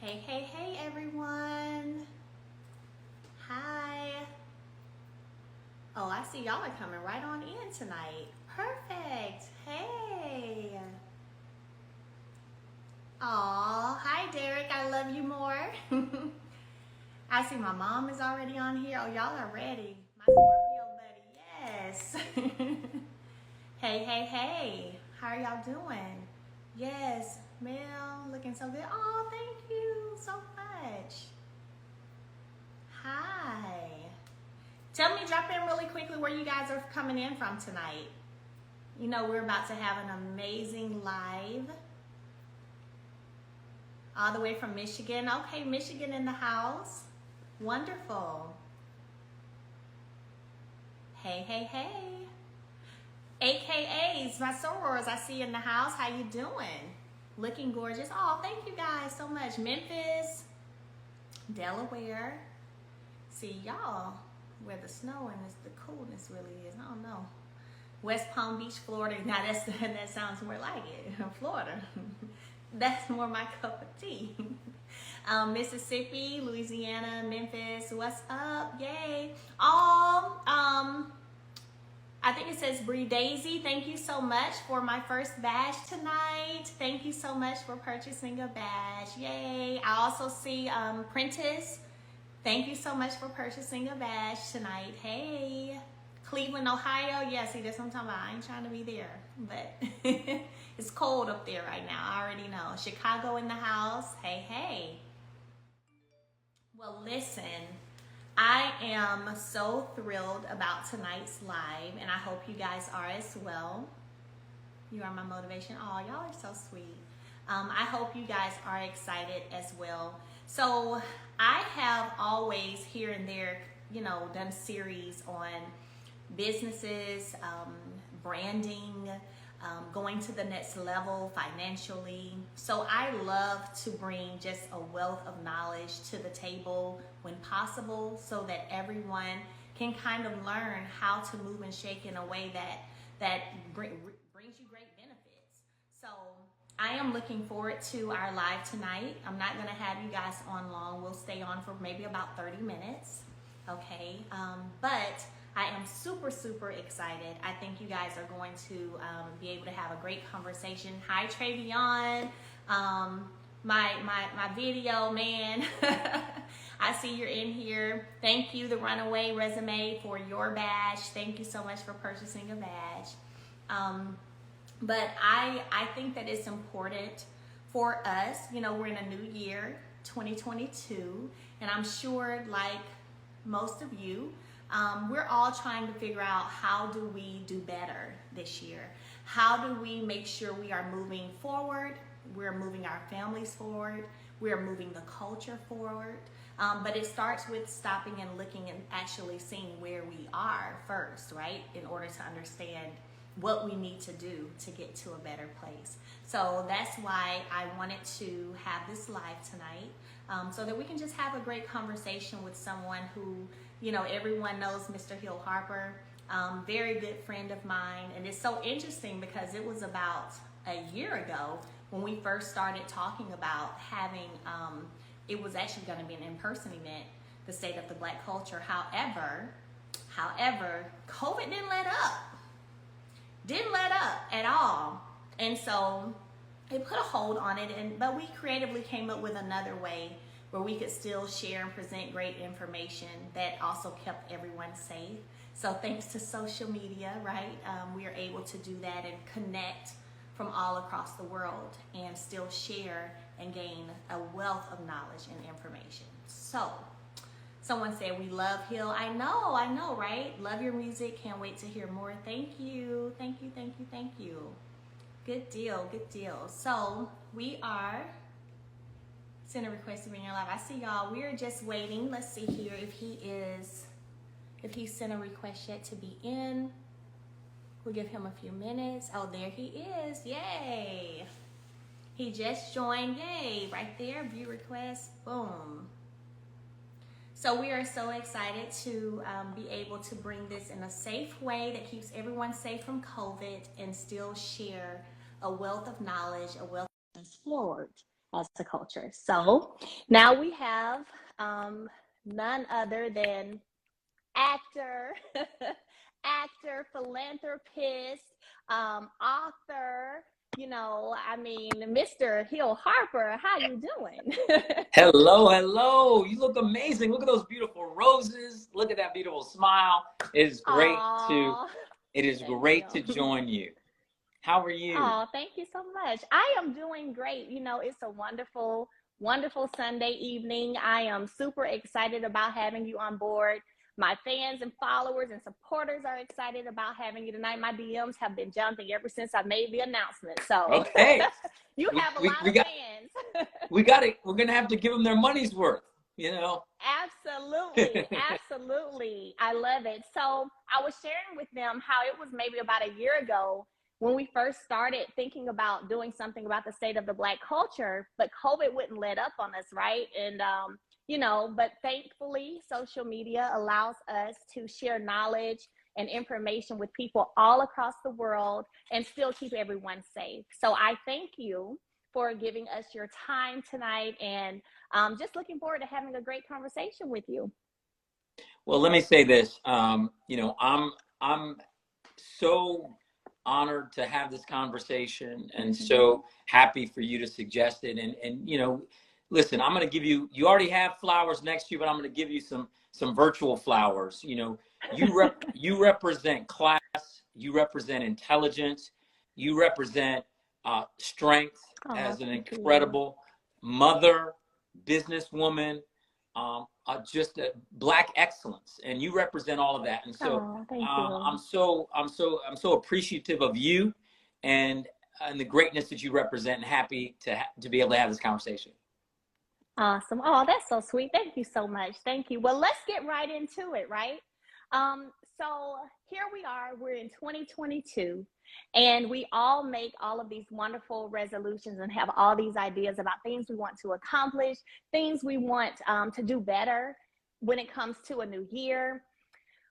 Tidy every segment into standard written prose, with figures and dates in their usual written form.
Hey everyone. Hi. Oh, I see y'all are coming right on in tonight. Perfect. Hey. Aw, hi Derek, I love you more. I see my mom is already on here. Oh, y'all are ready. My Scorpio buddy, yes. Hey. How are y'all doing? Yes, Mel, looking so good. Oh, thank you so much. Hi. Tell me, drop in really quickly where you guys are coming in from tonight. You know, we're about to have an amazing live all the way from Michigan. Okay, Michigan in the house. Wonderful. Hey. AKAs, my sorors, I see you in the house. How you doing? Looking gorgeous. Oh, thank you guys so much. Memphis, Delaware. See y'all where the snow and the coolness really is. I don't know. West Palm Beach, Florida. Now that sounds more like it. Florida. That's more my cup of tea. Mississippi, Louisiana, Memphis. What's up? Yay. I think it says Bree Daisy. Thank you so much for my first badge tonight. Thank you so much for purchasing a badge. Yay. I also see Prentice. Thank you so much for purchasing a badge tonight. Hey. Cleveland, Ohio. Yeah, see, that's what I'm talking about. I ain't trying to be there, but it's cold up there right now. I already know. Chicago in the house. Hey. Well, listen, I am so thrilled about tonight's live, and I hope you guys are as well. You are my motivation. Oh, y'all are so sweet. I hope you guys are excited as well. So I have always here and there, done series on businesses, branding, going to the next level financially. So I love to bring just a wealth of knowledge to the table when possible, so that everyone can kind of learn how to move and shake in a way that brings you great benefits. So I am looking forward to our live tonight. I'm not going to have you guys on long. We'll stay on for maybe about 30 minutes. Okay. But I am super excited. I think you guys are going to be able to have a great conversation. Hi, Travion. My video man. I see you're in here. Thank you, the Runaway Resume, for your badge. Thank you so much for purchasing a badge. But I think that it's important for us. We're in a new year, 2022, and I'm sure, like most of you, we're all trying to figure out, how do we do better this year? How do we make sure we are moving forward? We're moving our families forward. We're moving the culture forward. But it starts with stopping and looking and actually seeing where we are first, right? In order to understand what we need to do to get to a better place. So that's why I wanted to have this live tonight, so that we can just have a great conversation with someone who, everyone knows Mr. Hill Harper, very good friend of mine. And it's so interesting because it was about a year ago when we first started talking about having, it was actually going to be an in-person event, the State of the Black Culture. However, COVID didn't let up at all. And so it put a hold on it, but we creatively came up with another way where we could still share and present great information that also kept everyone safe. So thanks to social media, right, we are able to do that and connect from all across the world and still share and gain a wealth of knowledge and information. So someone said, we love Hill. I know, right? Love your music. Can't wait to hear more. Thank you. Good deal. So we are send a request to be in your live. I see y'all. We're just waiting. Let's see here if he sent a request yet to be in. We'll give him a few minutes. Oh, there he is. Yay. He just joined. Yay. Right there. View request. Boom. So we are so excited to be able to bring this in a safe way that keeps everyone safe from COVID and still share a wealth of knowledge, a wealth of forward. as a culture. So now we have none other than actor, actor, philanthropist, author, you know, I mean, Mr. Hill Harper, how you doing? Hello, hello. You look amazing. Look at those beautiful roses. Look at that beautiful smile. It is great to Aw, it is thank great to you. join you. How are you? Oh, thank you so much. I am doing great. You know, it's a wonderful, wonderful Sunday evening. I am super excited about having you on board. My fans and followers and supporters are excited about having you tonight. My DMs have been jumping ever since I made the announcement. So Okay. you We have a we, lot we of got fans. we got it. We're gonna have to give them their money's worth, you know. Absolutely, absolutely. I love it. So I was sharing with them how it was maybe about a year ago when we first started thinking about doing something about the state of the Black culture, but COVID wouldn't let up on us, right? And you know, but thankfully, social media allows us to share knowledge and information with people all across the world and still keep everyone safe. So I thank you for giving us your time tonight, and just looking forward to having a great conversation with you. Well, let me say this. You know, I'm so honored to have this conversation and Mm-hmm. so happy for you to suggest it. And you know, listen, I'm going to give you, you already have flowers next to you, but I'm going to give you some virtual flowers. You know, you represent class, you represent intelligence, you represent strength Oh, as an thank you. incredible mother, businesswoman, just a black excellence, and you represent all of that. And so Oh, thank you. I'm so appreciative of you and the greatness that you represent, and happy to be able to have this conversation. Awesome. Oh, that's so sweet. Thank you so much. Thank you. Well, let's get right into it, right? So here we are, we're in 2022, and we all make all of these wonderful resolutions and have all these ideas about things we want to accomplish, things we want to do better when it comes to a new year.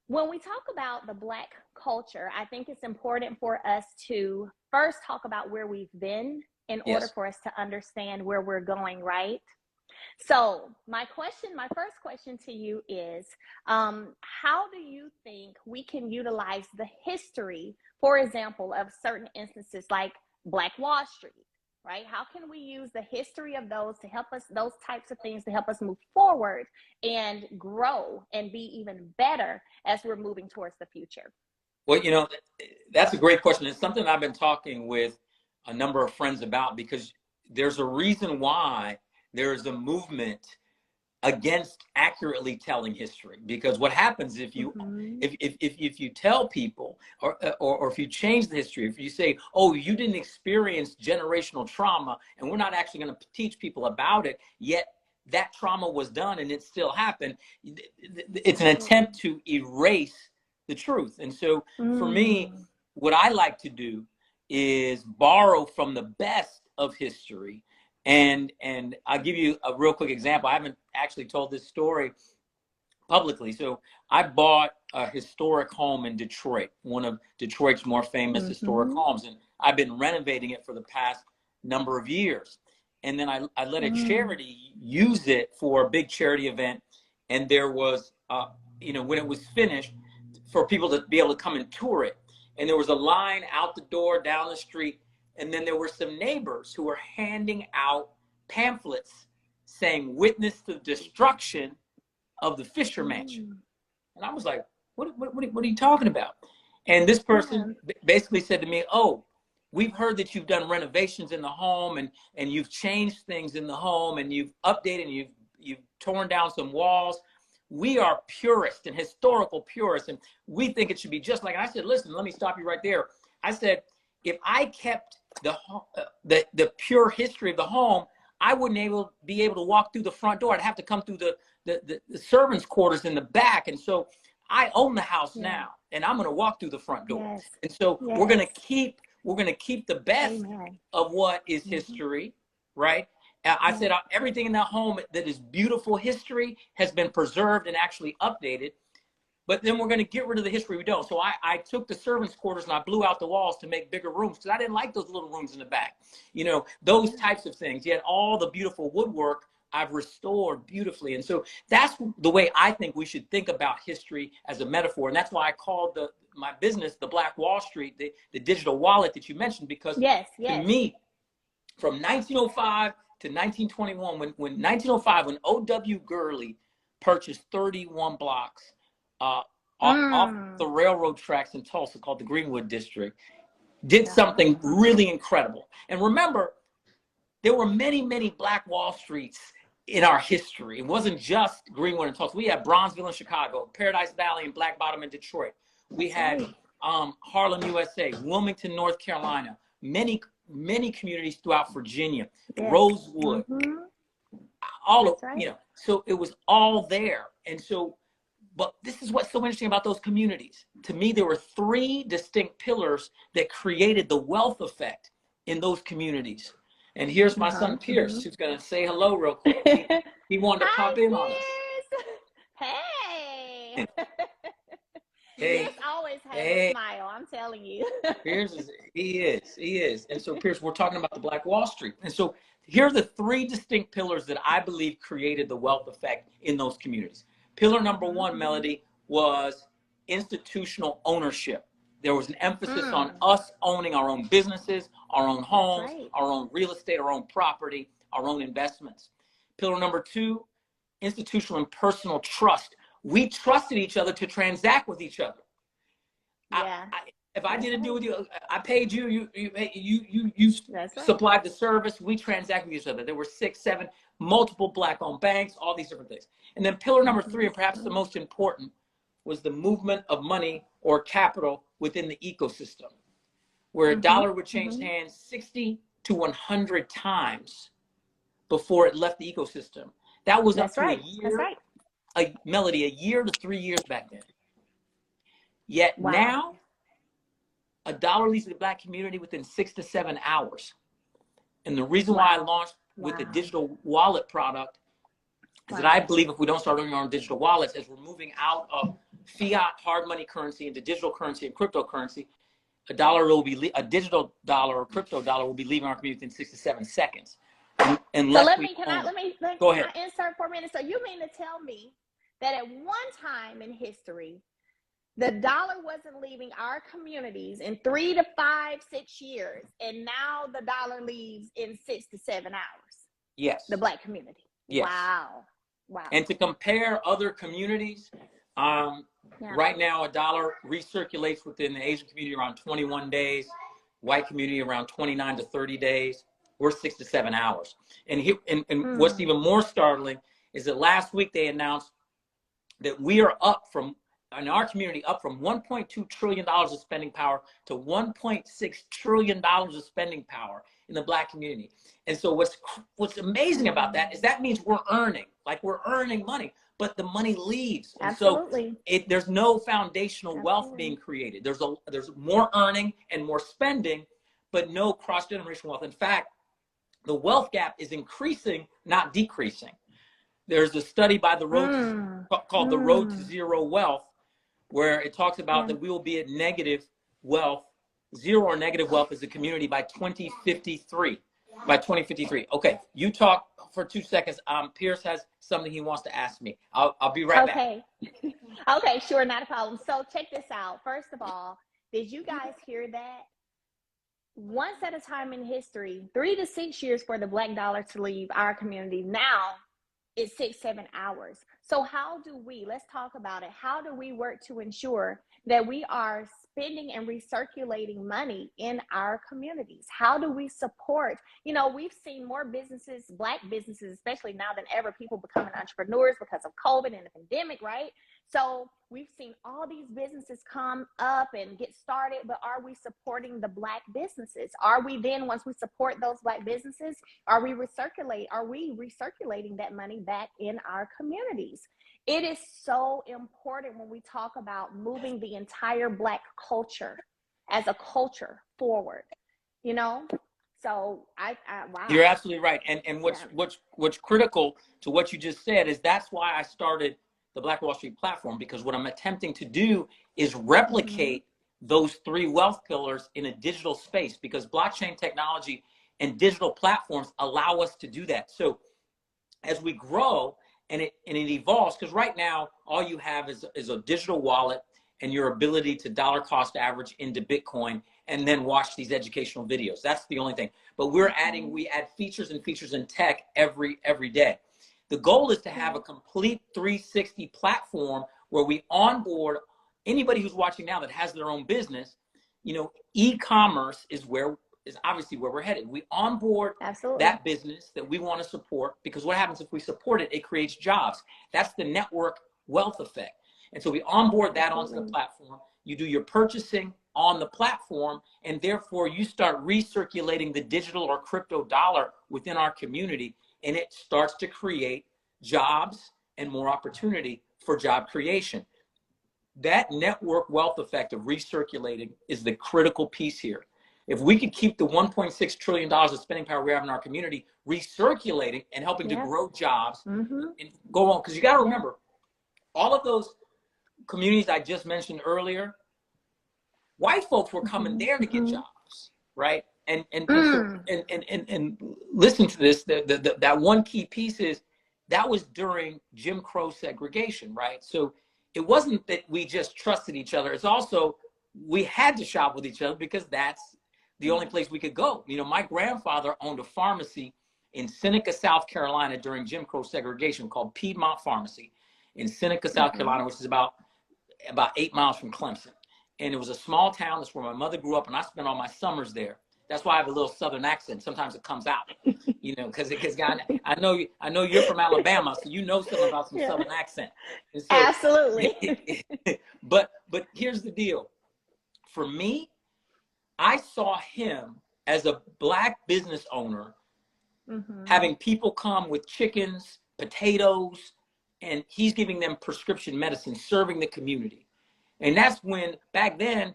When we talk about the Black culture, I think it's important for us to first talk about where we've been in order Yes. for us to understand where we're going, right? So, my first question to you is, how do you think we can utilize the history, for example, of certain instances like Black Wall Street, right? How can we use the history of those to help us, those types of things to help us move forward and grow and be even better as we're moving towards the future? Well, you know, that's a great question. It's something I've been talking with a number of friends about, because there's a reason why there's a movement against accurately telling history. Because what happens if you Mm-hmm. if you tell people, or if you change the history, if you say, oh, you didn't experience generational trauma, and we're not actually going to teach people about it, yet that trauma was done and it still happened, it's an attempt to erase the truth. And so for me, Mm. what I like to do is borrow from the best of history. And I'll give you a real quick example. I haven't actually told this story publicly. So I bought a historic home in Detroit, one of Detroit's more famous historic Mm-hmm. homes, and I've been renovating it for the past number of years. And then I let a Mm. charity use it for a big charity event, and there was, you know, when it was finished, for people to be able to come and tour it, and there was a line out the door down the street, and then there were some neighbors who were handing out pamphlets saying, "Witness the destruction of the Fisher Mansion." Mm. And I was like, what are you talking about? And this person Yeah. basically said to me, oh, we've heard that you've done renovations in the home, and you've changed things in the home, and you've updated, and you've torn down some walls. We are purists and historical purists, and we think it should be just like. And I said, listen, let me stop you right there. I said, if I kept the pure history of the home, I wouldn't be able to walk through the front door. I'd have to come through the servants' quarters in the back. And so I own the house Yeah. now, and I'm going to walk through the front door. Yes. And so Yes. we're going to keep the best Amen. of what is Mm-hmm. history, right? I Yeah. said everything in that home that is beautiful history has been preserved and actually updated. but then we're going to get rid of the history we don't. So I took the servants' quarters and I blew out the walls to make bigger rooms because I didn't like those little rooms in the back. You know, those types of things. Yet all the beautiful woodwork I've restored beautifully. And so that's the way I think we should think about history as a metaphor. And that's why I called my business the Black Wall Street, the digital wallet that you mentioned, because to me, from 1905 to 1921, when 1905, when O.W. Gurley purchased 31 blocks off the railroad tracks in Tulsa called the Greenwood District, did something really incredible. And remember, there were many, many Black Wall Streets in our history. It wasn't just Greenwood and Tulsa. We had Bronzeville in Chicago, Paradise Valley and Black Bottom in Detroit. We had Harlem, USA, Wilmington, North Carolina, many communities throughout Virginia, Rosewood, all of, you know, so it was all there. And so, but this is what's so interesting about those communities. To me, there were three distinct pillars that created the wealth effect in those communities. And here's my son, Pierce, who's going to say hello real quick. He wanted to pop in on us. Hey. Hey. Pierce always has a smile, I'm telling you. Pierce he is. And so, Pierce, we're talking about the Black Wall Street. And so here are the three distinct pillars that I believe created the wealth effect in those communities. Pillar number one, Melody, was institutional ownership. There was an emphasis on us owning our own businesses, our own homes, our own real estate, our own property, our own investments. Pillar number two, institutional and personal trust. We trusted each other to transact with each other. If I did a deal with you, I paid you, you supplied the service, we transacted with each other. There were 6, 7, multiple Black-owned banks, all these different things. And then pillar number three, and perhaps the most important, was the movement of money or capital within the ecosystem, where a dollar would change hands 60 to 100 times before it left the ecosystem. That was up to a year, Melody, a year to 3 years back then. Yet now, a dollar leaves the Black community within 6 to 7 hours. And the reason why I launched with the digital wallet product is that I believe if we don't start owning our own digital wallets, as we're moving out of fiat hard money currency into digital currency and cryptocurrency, a digital dollar or crypto dollar will be leaving our community in 6 to 7 seconds. Unless so can I insert for a minute? So you mean to tell me that at one time in history, the dollar wasn't leaving our communities in 3 to 5, 6 years, and now the dollar leaves in 6 to 7 hours? Yes. The Black community. Yes. Wow. And to compare other communities, right now a dollar recirculates within the Asian community around 21 days, white community around 29 to 30 days. We're 6 to 7 hours. And what's even more startling is that last week they announced that we are in our community, up from $1.2 trillion of spending power to $1.6 trillion of spending power in the Black community. And so what's amazing about that is that means we're earning money, but the money leaves. And so there's no foundational wealth being created. There's more earning and more spending, but no cross-generational wealth. In fact, the wealth gap is increasing, not decreasing. There's a study by called The Road to Zero Wealth, where it talks about that we will be at negative wealth, zero or negative wealth as a community by 2053. By 2053. Okay, you talk for 2 seconds. Pierce has something he wants to ask me. I'll be right back. Okay, sure, not a problem. So check this out. First of all, did you guys hear that? Once at a time in history, 3 to 6 years for the Black dollar to leave our community. Now it's 6, 7 hours. So let's talk about it. How do we work to ensure that we are spending and recirculating money in our communities? How do we support? We've seen more businesses, Black businesses, especially now than ever, people becoming entrepreneurs because of COVID and the pandemic, right? So we've seen all these businesses come up and get started, but are we supporting the Black businesses? Are we then, once we support those Black businesses, are we recirculating that money back in our communities? It is so important when we talk about moving the entire Black culture as a culture forward, So wow. You're absolutely right. And what's critical to what you just said is that's why I started the Black Wall Street platform, because what I'm attempting to do is replicate those 3 wealth pillars in a digital space, because blockchain technology and digital platforms allow us to do that. So as we grow and it evolves, because right now all you have is a digital wallet and your ability to dollar cost average into Bitcoin and then watch these educational videos. That's the only thing. But we add features and features in tech every day. The goal is to have a complete 360 platform where we onboard anybody who's watching now that has their own business. You know, e-commerce is obviously where we're headed. We onboard that business that we want to support, because what happens if we support it? It creates jobs. That's the network wealth effect. And so we onboard that onto the platform. You do your purchasing on the platform, and therefore you start recirculating the digital or crypto dollar within our community, and it starts to create jobs and more opportunity for job creation. That network wealth effect of recirculating is the critical piece here. If we could keep the $1.6 trillion of spending power we have in our community recirculating and helping to grow jobs and go on, because you got to remember, all of those communities I just mentioned earlier, white folks were coming there to get jobs, right? And listen to this. That one key piece is that was during Jim Crow segregation, right? So it wasn't that we just trusted each other. It's also we had to shop with each other because that's the only place we could go. You know, my grandfather owned a pharmacy in Seneca, South Carolina during Jim Crow segregation called Piedmont Pharmacy in Seneca, South Carolina, which is about 8 miles from Clemson. And it was a small town. That's where my mother grew up, and I spent all my summers there. That's why I have a little Southern accent. Sometimes it comes out, you know, because I know you're from Alabama, so you know something about some Southern accent. So, absolutely. But here's the deal. For me, I saw him as a Black business owner having people come with chickens, potatoes, and he's giving them prescription medicine, serving the community. And that's when, back then,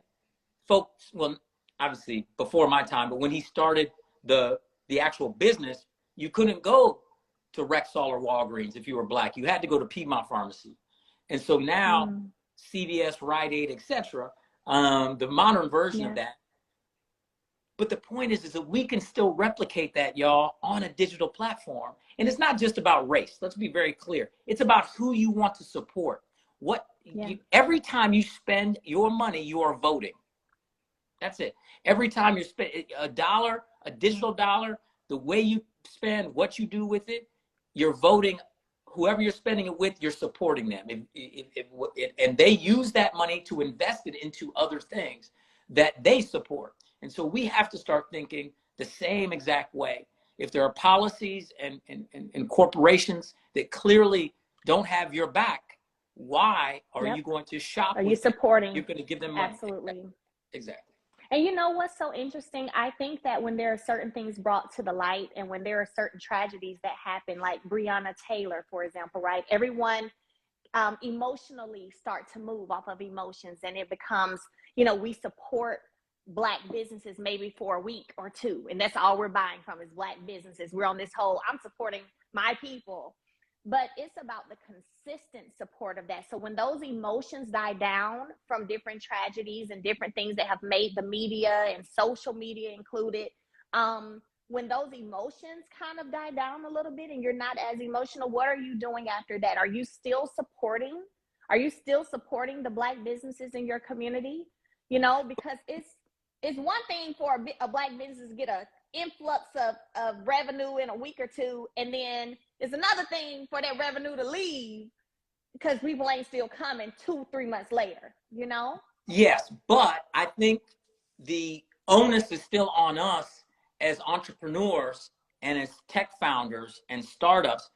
folks, well, obviously before my time, but when he started the actual business, you couldn't go to Rexall or Walgreens if you were Black. You had to go to Piedmont Pharmacy. And so now CVS, Rite Aid, etc., the modern version of that. But the point is that we can still replicate that, y'all, on a digital platform. And it's not just about race. Let's be very clear. It's about who you want to support. Every time you spend your money, you are voting. That's it. Every time you spend a dollar, a digital dollar, the way you spend, what you do with it, you're voting. Whoever you're spending it with, you're supporting them. And they use that money to invest it into other things that they support. And so we have to start thinking the same exact way. If there are policies and corporations that clearly don't have your back, why are you going to shop? Are you supporting? You're going to give them money. Absolutely. Exactly. And you know what's so interesting? I think that when there are certain things brought to the light and when there are certain tragedies that happen, like Breonna Taylor, for example, right? Everyone emotionally start to move off of emotions, and it becomes, you know, we support Black businesses maybe for a week or two, and that's all we're buying from is Black businesses. We're on this whole, I'm supporting my people, but it's about the consistent support of that. So when those emotions die down from different tragedies and different things that have made the media and social media included, when those emotions kind of die down a little bit and you're not as emotional, what are you doing after that? Are you still supporting the Black businesses in your community? You know, because it's one thing for a Black business to get an influx of revenue in a week or two, and then it's another thing for that revenue to leave because people ain't still coming 2-3 months later, you know? Yes, but I think the onus is still on us as entrepreneurs and as tech founders and startups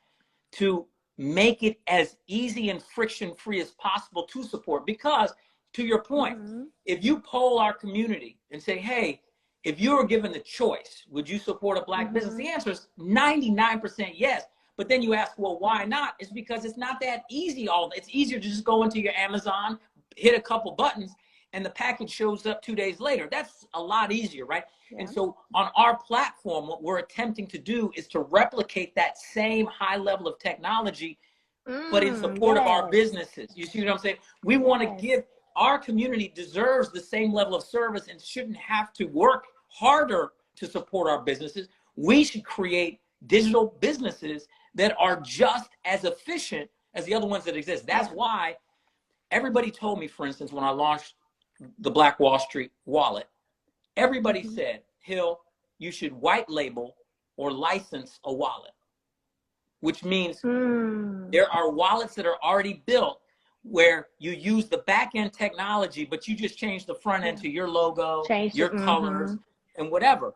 to make it as easy and friction-free as possible to support. Because to your point, if you poll our community and say, hey, if you were given the choice, would you support a Black business? The answer is 99% yes. But then you ask, well, why not? It's because it's not that easy. It's easier to just go into your Amazon, hit a couple buttons, and the package shows up 2 days later. That's a lot easier, right? Yeah. And so on our platform, what we're attempting to do is to replicate that same high level of technology but in support of our Yes. businesses. You see what I'm saying? We want to Yes. give, our community deserves the same level of service and shouldn't have to work harder to support our businesses. We should create digital businesses that are just as efficient as the other ones that exist. That's why everybody told me, for instance, when I launched the Black Wall Street wallet, everybody said, Hill, you should white label or license a wallet, which means there are wallets that are already built where you use the back end technology, but you just change the front end to your logo, your colors, and whatever.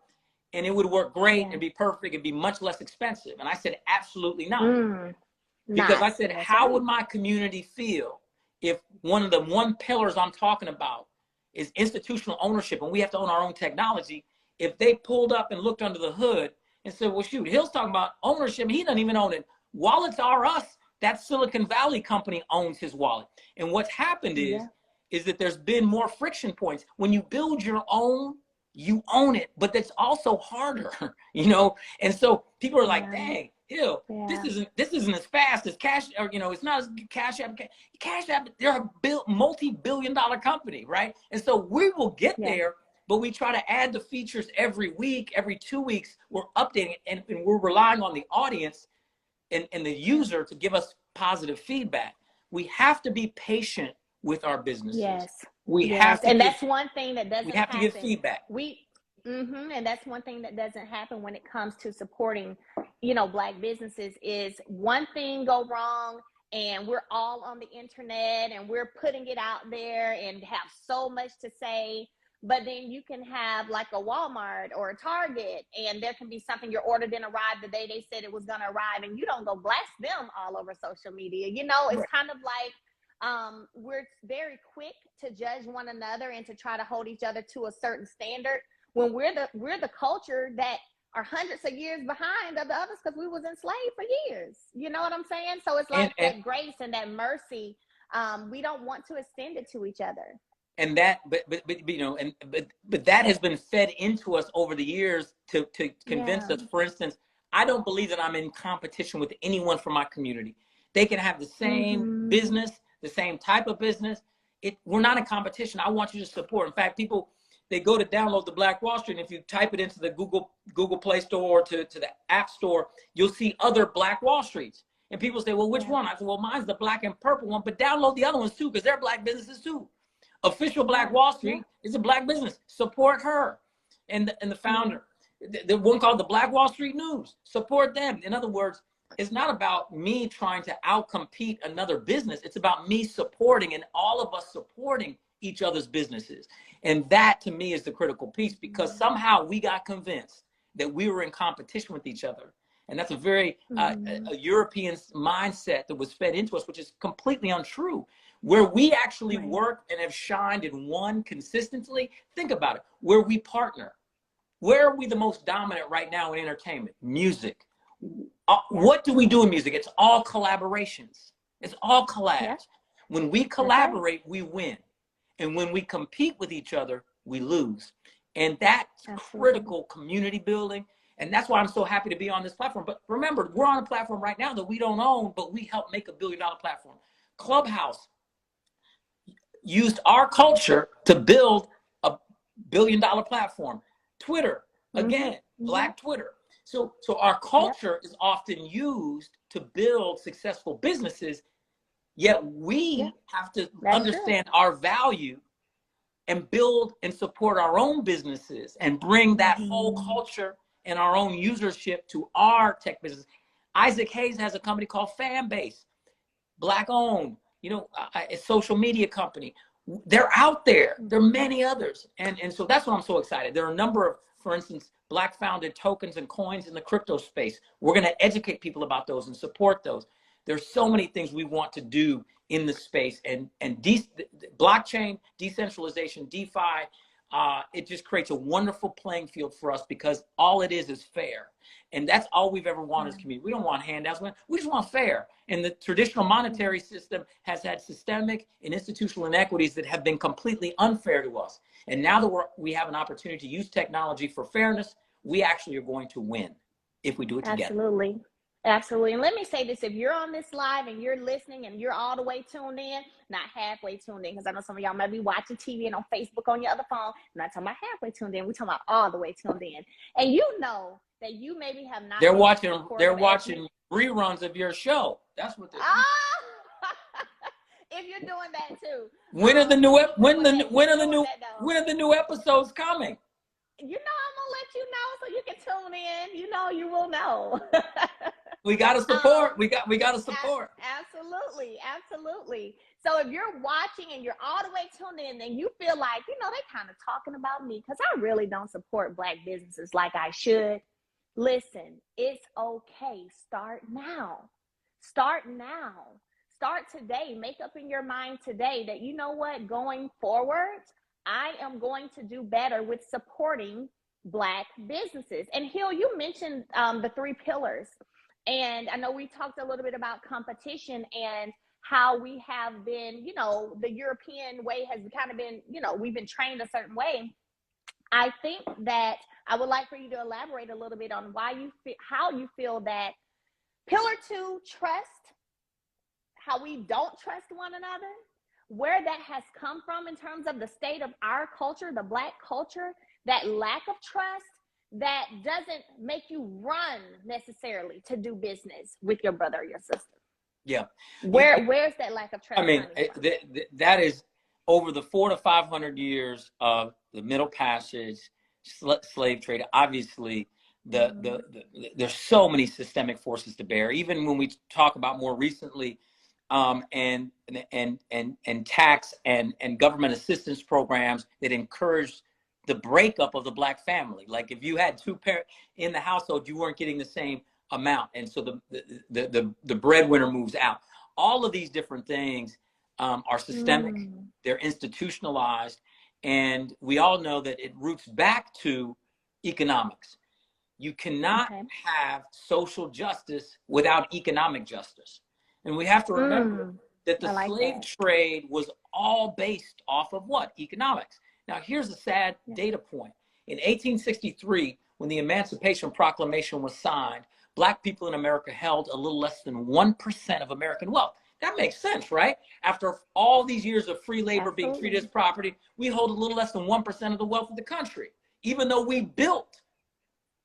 And it would work great and be perfect and be much less expensive. And I said, absolutely not. Because I said, how would my community feel if one of the pillars I'm talking about is institutional ownership and we have to own our own technology? If they pulled up and looked under the hood and said, well, shoot, Hill's talking about ownership, he doesn't even own it. Wallets are us. That Silicon Valley company owns his wallet. And what's happened is that there's been more friction points. When you build your own, you own it, but that's also harder, you know? And so people are like, dang, Hill, this isn't as fast as Cash, or, you know, it's not as Cash App. Cash App, they're a multi-billion-dollar company, right? And so we will get there, but we try to add the features every week, every 2 weeks, we're updating it, and we're relying on the audience and the user to give us positive feedback. We have to be patient with our businesses. We have to, and that's one thing that doesn't happen. We have to give feedback. And that's one thing that doesn't happen when it comes to supporting, you know, Black businesses, is one thing go wrong and we're all on the internet and we're putting it out there and have so much to say. But then you can have like a Walmart or a Target, and there can be something your order didn't arrive the day they said it was going to arrive, and you don't go blast them all over social media. You know, it's kind of like we're very quick to judge one another and to try to hold each other to a certain standard when we're the culture that are hundreds of years behind of the others because we was enslaved for years. You know what I'm saying? So it's like that grace and that mercy. We don't want to extend it to each other. And that, but you know, but that has been fed into us over the years to convince us. For instance, I don't believe that I'm in competition with anyone from my community. They can have the same business, the same type of business. We're not in competition. I want you to support. In fact, people, they go to download the Black Wall Street, and if you type it into the Google Play Store or to the App Store, you'll see other Black Wall Streets. And people say, well, which one? I said, well, mine's the black and purple one, but download the other ones too, because they're Black businesses too. Official Black Wall Street is a Black business. Support her and the founder. The one called the Black Wall Street News. Support them. In other words, it's not about me trying to outcompete another business. It's about me supporting and all of us supporting each other's businesses. And that to me is the critical piece, because somehow we got convinced that we were in competition with each other. And that's a very a European mindset that was fed into us, which is completely untrue. Where we actually work and have shined and won consistently, think about it, where we partner. Where are we the most dominant right now in entertainment? Music. What do we do in music? It's all collaborations. It's all collabs. When we collaborate, we win. And when we compete with each other, we lose. And that's critical community building. And that's why I'm so happy to be on this platform. But remember, we're on a platform right now that we don't own, but we help make $1 billion platform. Clubhouse used our culture to build a $1 billion platform. Twitter, again, Black Twitter. So our culture is often used to build successful businesses, yet we have to understand our value and build and support our own businesses and bring that whole culture and our own usership to our tech business. Isaac Hayes has a company called Fanbase, Black owned, you know, a social media company. They're out there. There are many others. And so that's why I'm so excited. There are a number of, for instance, Black founded tokens and coins in the crypto space. We're going to educate people about those and support those. There's so many things we want to do in the space, and blockchain, decentralization, DeFi, it just creates a wonderful playing field for us, because all it is fair. And that's all we've ever wanted as a community. We don't want handouts. We just want fair. And the traditional monetary system has had systemic and institutional inequities that have been completely unfair to us. And now that we have an opportunity to use technology for fairness, we actually are going to win if we do it together. Absolutely. Absolutely. And let me say this, if you're on this live and you're listening and you're all the way tuned in, not halfway tuned in, because I know some of y'all might be watching TV and on Facebook on your other phone. I'm not talking about halfway tuned in. We're talking about all the way tuned in. And you know that you maybe have not They're been watching, supportive reruns of your show. That's what they're doing. Ah! If you're doing that too. When are the new When are the new episodes coming? I'm gonna let you know so you can tune in. You will know. We gotta support. We gotta support. Absolutely. So if you're watching and you're all the way tuned in, and you feel like, they kind of talking about me because I really don't support Black businesses like I should. Listen, it's okay. Start now. Start today. Make up in your mind today that, you know what, going forward, I am going to do better with supporting Black businesses. And Hill, you mentioned the 3 pillars. And I know we talked a little bit about competition and how we have been, the European way has kind of been, we've been trained a certain way. I think that I would like for you to elaborate a little bit on how you feel that pillar 2, trust, how we don't trust one another, where that has come from in terms of the state of our culture, the Black culture, that lack of trust that doesn't make you run necessarily to do business with your brother or your sister. Yeah. Where's that lack of trust? I mean, that is over the 400 to 500 years of the Middle Passage, slave trade. Obviously, there's so many systemic forces to bear. Even when we talk about more recently, and tax and government assistance programs that encourage the breakup of the Black family. Like if you had 2 parents in the household, you weren't getting the same amount, and so the breadwinner moves out. All of these different things are systemic. They're institutionalized, and we all know that it roots back to economics. You cannot have social justice without economic justice. And we have to remember that the slave trade was all based off of what? Economics. Now, here's a sad data point. In 1863, when the Emancipation Proclamation was signed, Black people in America held a little less than 1% of American wealth. That makes sense, right? After all these years of free labor being treated as property, we hold a little less than 1% of the wealth of the country, even though we built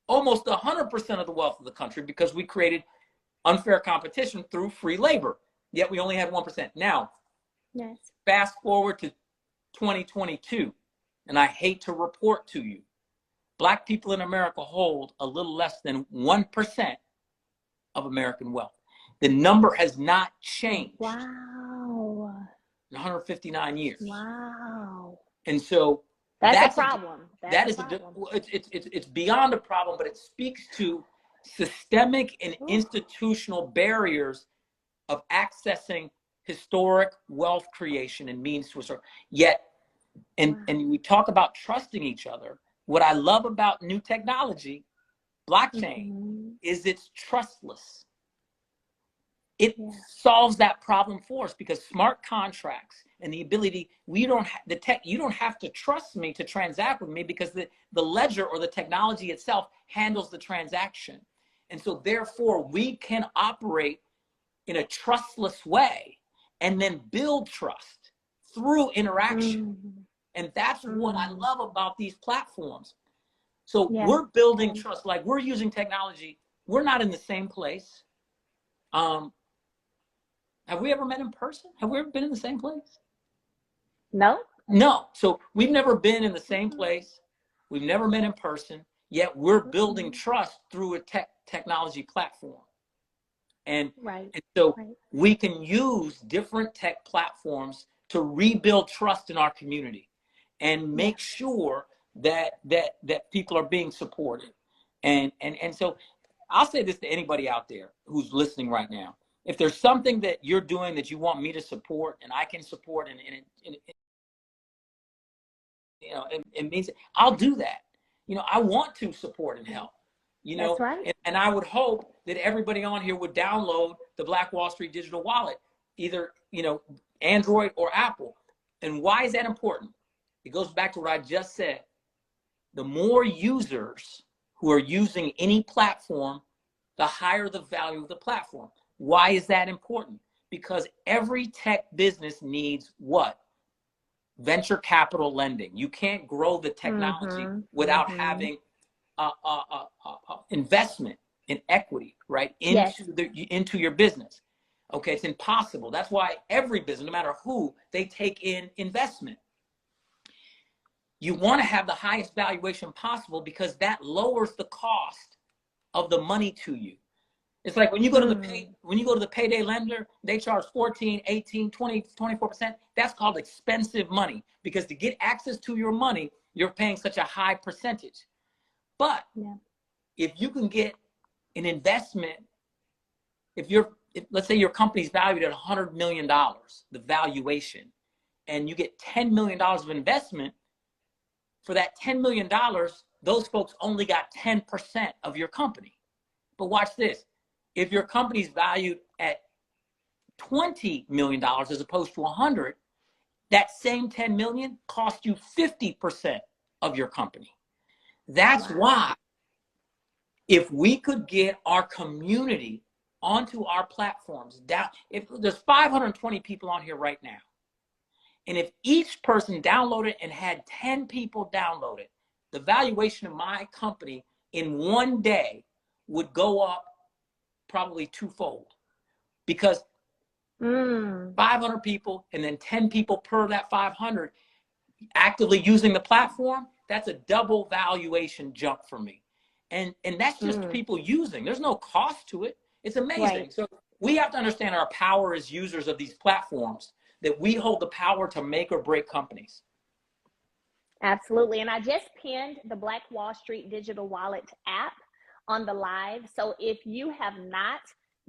almost 100% of the wealth of the country because we created unfair competition through free labor, yet we only had 1%. Now, fast forward to 2022, and I hate to report to you, Black people in America hold a little less than 1% of American wealth. The number has not changed. Wow. In 159 years. Wow. And so that's a problem. It's beyond a problem, but it speaks to systemic and institutional barriers of accessing historic wealth creation and means to a certain. Yet, and we talk about trusting each other. What I love about new technology, blockchain, is it's trustless. It solves that problem for us because smart contracts and the ability, you don't have to trust me to transact with me because the ledger or the technology itself handles the transaction. And so therefore we can operate in a trustless way and then build trust through interaction. And that's what I love about these platforms. So we're building trust, like we're using technology. We're not in the same place. Have we ever met in person? Have we ever been in the same place? No. So we've never been in the same place. We've never met in person, yet we're building trust through a technology platform. And so we can use different tech platforms to rebuild trust in our community and make sure that people are being supported. And so I'll say this to anybody out there who's listening right now. If there's something that you're doing that you want me to support and I can support and it means I'll do that. I want to support and help. That's right. And I would hope that everybody on here would download the Black Wall Street digital wallet, either Android or Apple. And why is that important? It goes back to what I just said. The more users who are using any platform, the higher the value of the platform. Why is that important? Because every tech business needs what? Venture capital lending. You can't grow the technology without having investment in equity, right? Into your business. Okay, it's impossible. That's why every business, no matter who, they take in investment. You want to have the highest valuation possible because that lowers the cost of the money to you. It's like when you go to the payday lender, they charge 14, 18, 20, 24%. That's called expensive money, because to get access to your money, you're paying such a high percentage. But if you can get an investment, let's say your company's valued at $100 million, the valuation, and you get $10 million of investment, for that $10 million, those folks only got 10% of your company. But watch this. If your company's valued at $20 million as opposed to 100, that same 10 million cost you 50% of your company. That's why if we could get our community onto our platforms, if there's 520 people on here right now, and if each person downloaded and had 10 people download it, the valuation of my company in one day would go up probably twofold, because 500 people and then 10 people per that 500 actively using the platform, that's a double valuation jump for me. And that's just people using. There's no cost to it. It's amazing. Right. So we have to understand our power as users of these platforms, that we hold the power to make or break companies. Absolutely. And I just pinned the Black Wall Street Digital Wallet app on the live. So if you have not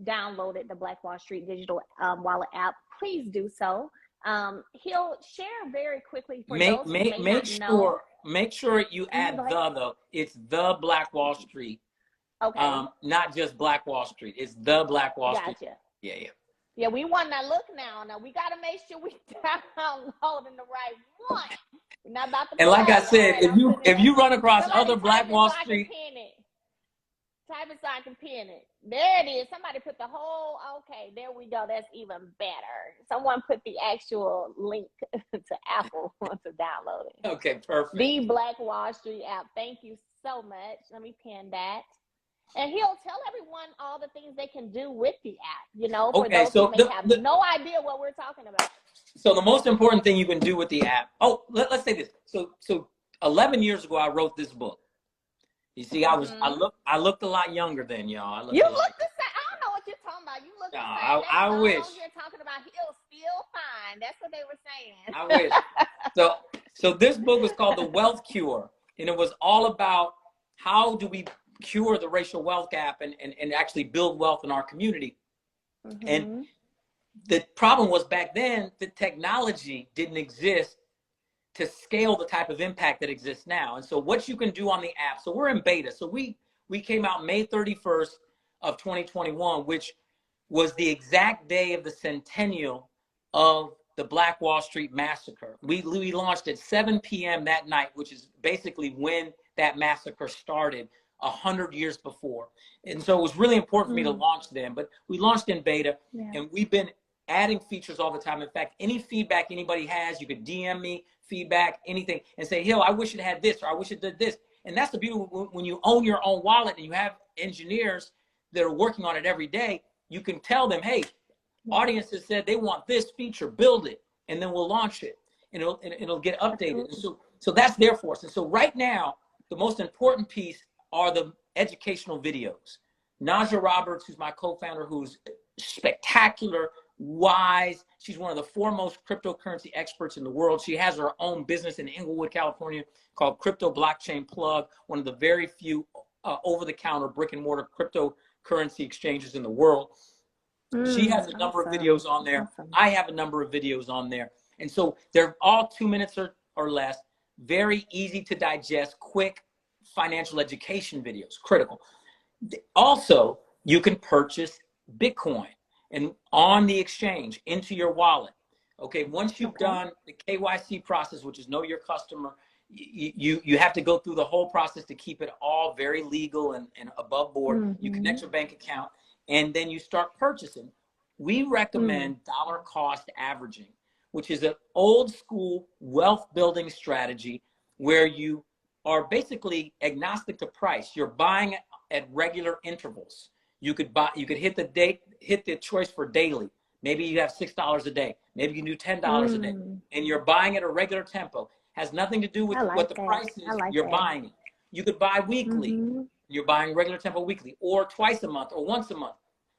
downloaded the Black Wall Street Digital Wallet app, please do so. He'll share very quickly for those who may not know. Make sure you add though. It's the Black Wall Street. Okay. Not just Black Wall Street. It's the Black Wall Street. Yeah. Yeah, we want to look now. Now we got to make sure we downloading the right one. We're not about to. And like I said, if you run across other Black Wall Street, type it so I can pin it. There it is. Somebody put the whole. Okay, there we go. That's even better. Someone put the actual link to Apple to download it. Okay, perfect. The Black Wall Street app. Thank you so much. Let me pin that. And he'll tell everyone all the things they can do with the app, for those who may have no idea what we're talking about. So the most important thing you can do with the app, let's say this. So 11 years ago, I wrote this book. You see, I looked a lot younger then, y'all. You look the same. I don't know what you're talking about. You look the same. I wish. You're talking about he'll still fine. That's what they were saying. I wish. So this book was called The Wealth Cure, and it was all about how do we cure the racial wealth gap and actually build wealth in our community. And the problem was, back then, the technology didn't exist to scale the type of impact that exists now. And so what you can do on the app, so we're in beta. So we came out May 31st of 2021, which was the exact day of the centennial of the Black Wall Street Massacre. We launched at 7 p.m. that night, which is basically when that massacre started 100 years before. And so it was really important for me to launch then, but we launched in beta, and we've been adding features all the time. In fact, any feedback anybody has, you could DM me feedback, anything, and say, Hill, I wish it had this, or I wish it did this. And that's the beauty when you own your own wallet and you have engineers that are working on it every day. You can tell them, hey, audiences said they want this feature, build it, and then we'll launch it, and it'll get updated. And so that's there for us. And so right now, the most important piece are the educational videos. Naja Roberts, who's my co-founder, who's spectacular, wise. She's one of the foremost cryptocurrency experts in the world. She has her own business in Inglewood, California called Crypto Blockchain Plug, one of the very few over-the-counter brick-and-mortar cryptocurrency exchanges in the world. She has a number of videos on there. I have a number of videos on there. And so they're all 2 minutes or less, very easy to digest, quick financial education videos, critical. Also, you can purchase Bitcoin and on the exchange into your wallet. Okay, once you've done the KYC process, which is know your customer, you have to go through the whole process to keep it all very legal and above board. You connect your bank account, and then you start purchasing. We recommend dollar cost averaging, which is an old school wealth building strategy where you are basically agnostic to price. You're buying at regular intervals. You could hit the choice for daily. Maybe you have $6 a day. Maybe you can do $10 a day, and you're buying at a regular tempo. Has nothing to do with what the price is. You're buying it. You could buy weekly. You're buying regular tempo weekly, or twice a month, or once a month.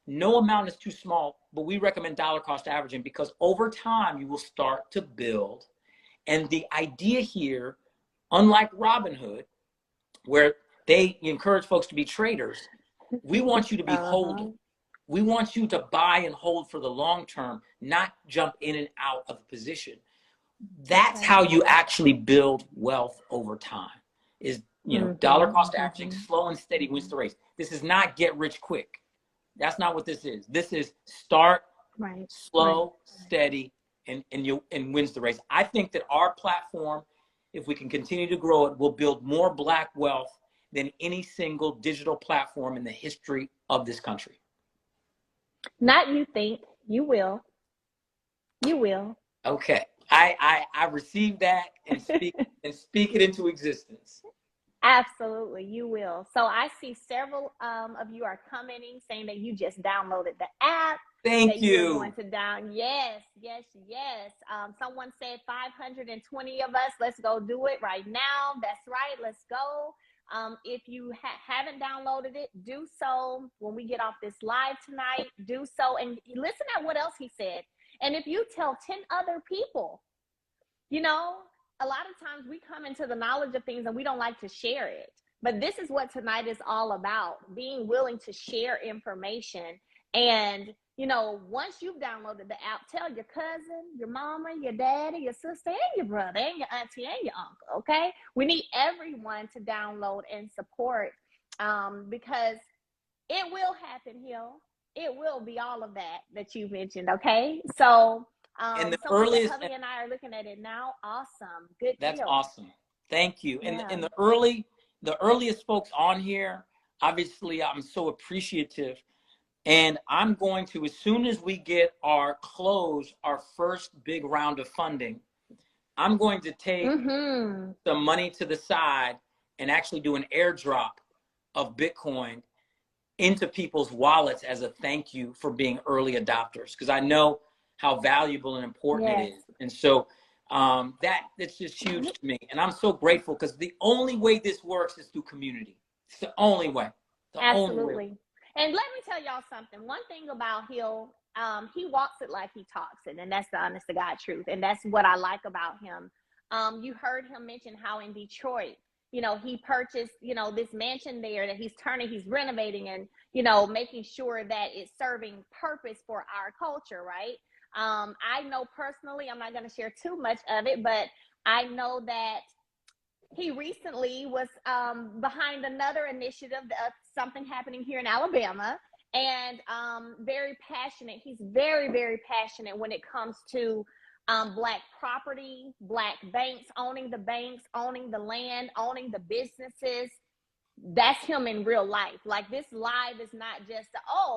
No amount is too small, but we recommend dollar cost averaging because over time you will start to build. And the idea here, unlike Robinhood, where they encourage folks to be traders, we want you to be holding. We want you to buy and hold for the long term, not jump in and out of a position. That's how you actually build wealth over time. Is dollar cost averaging, slow and steady wins the race. This is not get rich quick. That's not what this is. This is start slow, steady, and wins the race. I think that our platform, if we can continue to grow it, will build more Black wealth than any single digital platform in the history of this country. Not you think, you will. You will. Okay. I received that and speak it into existence. Absolutely, you will. So I see several of you are commenting saying that you just downloaded the app. Thank you. You're going to yes. Someone said 520 of us. Let's go do it right now. That's right. Let's go. If you haven't downloaded it, do so when we get off this live tonight. Do so and listen at what else he said. And if you tell 10 other people, a lot of times we come into the knowledge of things and we don't like to share it. But this is what tonight is all about, being willing to share information. And, once you've downloaded the app, tell your cousin, your mama, your daddy, your sister, and your brother, and your auntie, and your uncle, okay? We need everyone to download and support because it will happen, Hill. It will be all of that you mentioned, okay? So and the earliest, Hubby and I are looking at it now. Awesome. Good. That's deal. Awesome. Thank you. Yeah. And the earliest folks on here, obviously I'm so appreciative. And I'm going to, as soon as we get our first big round of funding, I'm going to take some money to the side and actually do an airdrop of Bitcoin into people's wallets as a thank you for being early adopters, because I know how valuable and important it is. And so that's just huge to me. And I'm so grateful because the only way this works is through community. It's the only way. Absolutely. Only way. And let me tell y'all something. One thing about Hill, he walks it like he talks it. And that's the honest to God truth. And that's what I like about him. You heard him mention how in Detroit, he purchased, this mansion there that he's renovating and, making sure that it's serving purpose for our culture, right? I know personally, I'm not going to share too much of it, but I know that he recently was behind another initiative of something happening here in Alabama, and very passionate. He's very, very passionate when it comes to Black property, Black banks, owning the land, owning the businesses. That's him in real life. Like, this live is not just,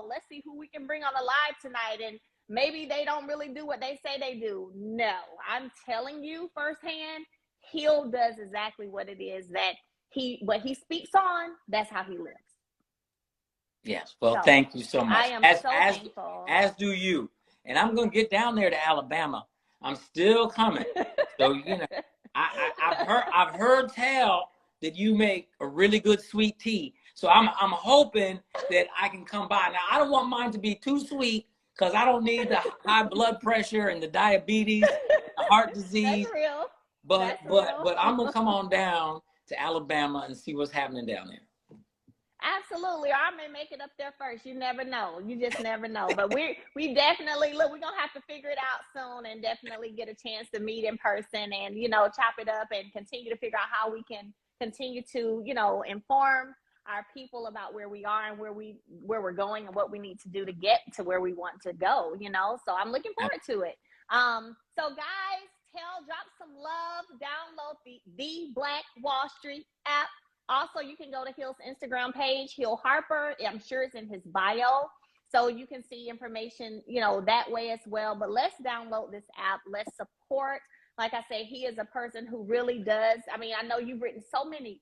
let's see who we can bring on a live tonight, and maybe they don't really do what they say they do. No, I'm telling you firsthand, Hill does exactly what it is that what he speaks on, that's how he lives. Yes. Well, thank you so much. I am so thankful. As do you. And I'm going to get down there to Alabama. I'm still coming. So, I've heard tell that you make a really good sweet tea. So I'm hoping that I can come by. Now, I don't want mine to be too sweet because I don't need the high blood pressure and the diabetes, the heart disease. That's real. But I'm gonna come on down to Alabama and see what's happening down there. Absolutely. Or I may make it up there first. You never know. You just never know. But we definitely we're gonna have to figure it out soon and definitely get a chance to meet in person and chop it up and continue to figure out how we can continue to inform our people about where we are and where we're going and what we need to do to get to where we want to go. So I'm looking forward to it. So guys, drop some love, download the Black Wall Street app. Also, you can go to Hill's Instagram page, Hill Harper. I'm sure it's in his bio. So you can see information, that way as well. But let's download this app. Let's support. Like I say, he is a person who really does. I mean, I know you've written so many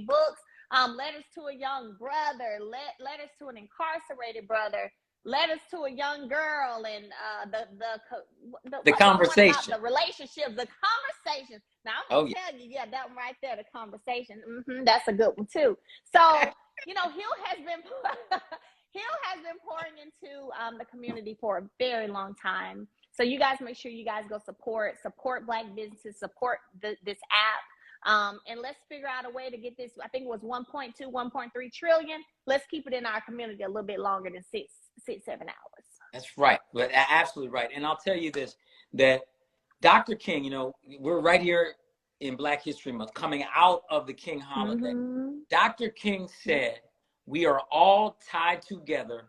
books, letters to a young brother, letters to an incarcerated brother, letters to a young girl, and the conversation, the relationships, the conversations. Now I'm gonna tell you, that one right there, the conversation. That's a good one too. So Hill has been pouring into the community for a very long time. So you guys make sure you guys go support Black businesses, support this app. And let's figure out a way to get this. I think it was 1.3 trillion. Let's keep it in our community a little bit longer than 6-7 hours. That's right. But absolutely right. And I'll tell you this, that Dr. King, we're right here in Black History Month, coming out of the King holiday. Dr. King said, we are all tied together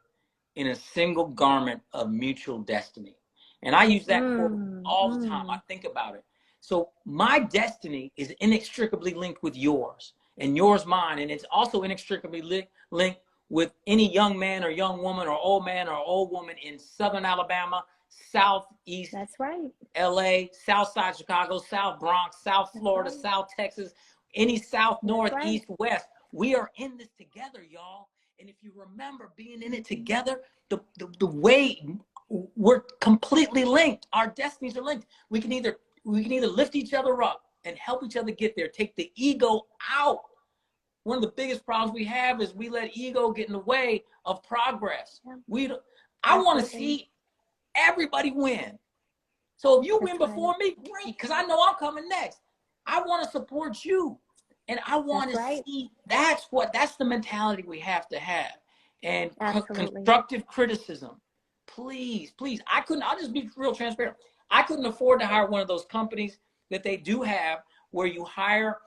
in a single garment of mutual destiny. And I use that quote all the time. I think about it. So my destiny is inextricably linked with yours, and yours mine. And it's also inextricably linked with any young man or young woman or old man or old woman in Southern Alabama, Southeast That's right. LA, South Side Chicago, South Bronx, South Florida, right. South Texas, any South, North, right. East, West. We are in this together, y'all. And if you remember being in it together, the way we're completely linked, our destinies are linked. We can either lift each other up and help each other get there, take the ego out. One of the biggest problems we have is we let ego get in the way of progress. I want to see everybody win. So if you win before me, great, because I know I'm coming next. I want to support you. And I want to see, that's the mentality we have to have. And constructive criticism. Please, I'll just be real transparent. I couldn't afford to hire one of those companies that they do have where you hire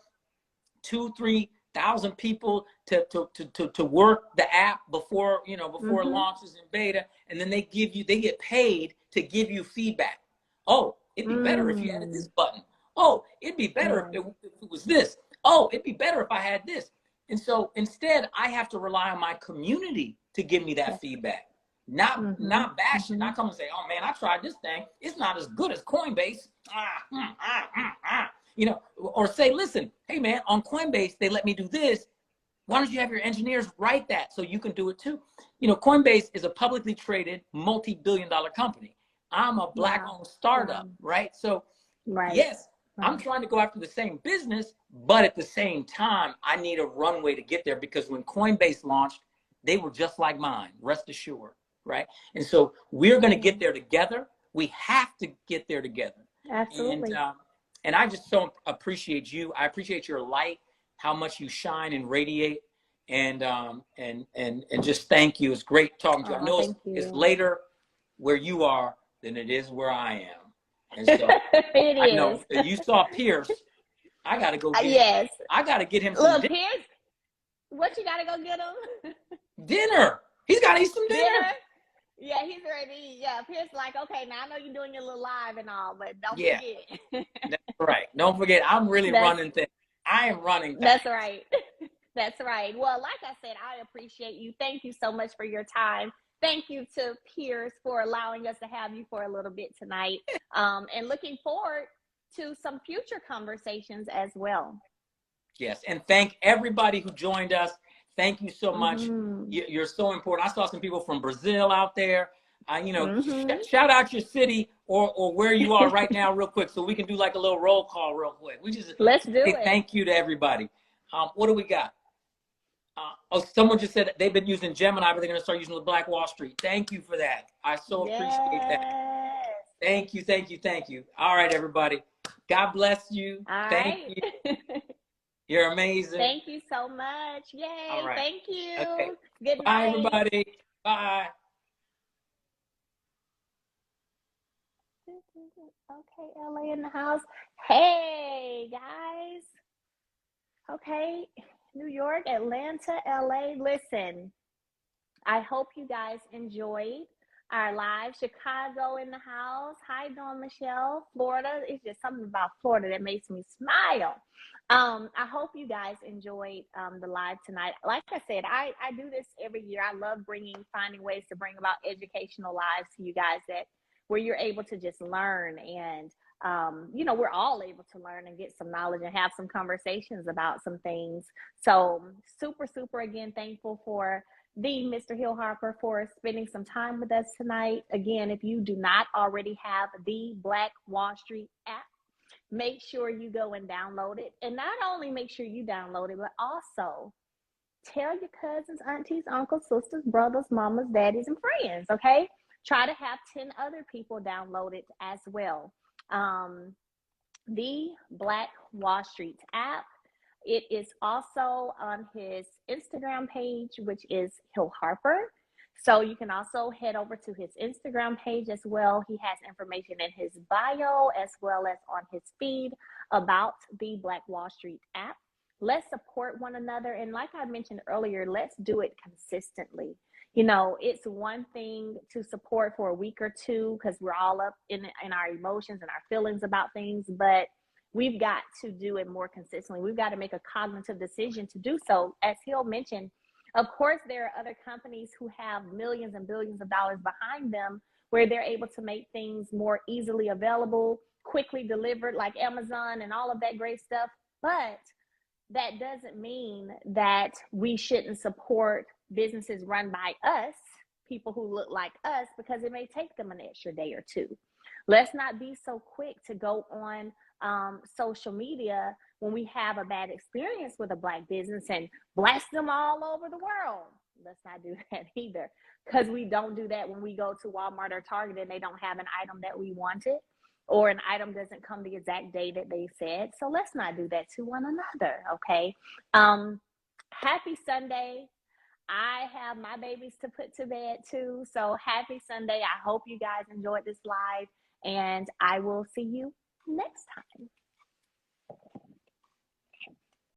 2,000-3,000 people to work the app before it launches in beta, and then they get paid to give you feedback. Oh, it'd be better if you added this button. Oh, it'd be better if it was this. Oh, it'd be better if I had this. And so instead, I have to rely on my community to give me that feedback. Not bash it. Not come and say, oh man, I tried this thing. It's not as good as Coinbase. Or say, listen, hey man, on Coinbase, they let me do this. Why don't you have your engineers write that so you can do it too? Coinbase is a publicly traded multi-billion-dollar company. I'm a Black-owned startup, right? So yes, I'm trying to go after the same business, but at the same time, I need a runway to get there, because when Coinbase launched, they were just like mine, rest assured, right? And so we're going to get there together. We have to get there together. Absolutely. And I just so appreciate you. I appreciate your light, how much you shine and radiate, and just thank you. It's great talking to you. I know it's later where you are than it is where I am. And so I know you saw Pierce. I got to go get him. I got to get him some dinner. Pierce, what you got to go get him? Dinner. He's got to eat some dinner. Yeah, he's ready. Yeah, Pierce like, okay, now I know you're doing your little live and all, but don't forget. That's right. Don't forget, I'm really running things. I am running things. That's right. That's right. Well, like I said, I appreciate you. Thank you so much for your time. Thank you to Pierce for allowing us to have you for a little bit tonight. And looking forward to some future conversations as well. Yes, and thank everybody who joined us. Thank you so much. You're so important. I saw some people from Brazil out there. Shout out your city or where you are right now real quick, so we can do like a little roll call real quick. Let's do it. Thank you to everybody. What do we got? Someone just said they've been using Gemini, but they're going to start using the Black Wall Street. Thank you for that. I so appreciate that. Thank you. All right, everybody. God bless you. Thank you. You're amazing. Thank you so much. Yay. All right. Thank you. Okay. Good night. Bye, everybody. Bye. Okay, LA in the house. Hey, guys. Okay, New York, Atlanta, LA. Listen, I hope you guys enjoyed our live. Chicago in the house. Hi, Dawn Michelle. Florida. It's just something about Florida that makes me smile. I hope you guys enjoyed the live tonight. Like I said, I do this every year. I love finding ways to bring about educational lives to you guys where you're able to just learn and we're all able to learn and get some knowledge and have some conversations about some things. So super, super again, thankful for the Mr. Hill Harper for spending some time with us tonight. Again, if you do not already have the Black Wall Street app, make sure you go and download it. And not only make sure you download it, but also tell your cousins, aunties, uncles, sisters, brothers, mamas, daddies, and friends, okay? Try to have 10 other people download it as well. The Black Wall Street app. It is also on his Instagram page, which is Hill Harper. So you can also head over to his Instagram page as well. He has information in his bio as well as on his feed about the Black Wall Street app. Let's support one another. And like I mentioned earlier, let's do it consistently. It's one thing to support for a week or two because we're all up in our emotions and our feelings about things, but we've got to do it more consistently. We've got to make a cognitive decision to do so. As Hill mentioned, of course, there are other companies who have millions and billions of dollars behind them where they're able to make things more easily available, quickly delivered, like Amazon and all of that great stuff. But that doesn't mean that we shouldn't support businesses run by us, people who look like us, because it may take them an extra day or two. Let's not be so quick to go on social media when we have a bad experience with a Black business and blast them all over the world. Let's not do that either, because we don't do that when we go to Walmart or Target and they don't have an item that we wanted, or an item doesn't come the exact day that they said. So let's not do that to one another, okay? Happy Sunday. I have my babies to put to bed too. So happy Sunday. I hope you guys enjoyed this live, and I will see you next time.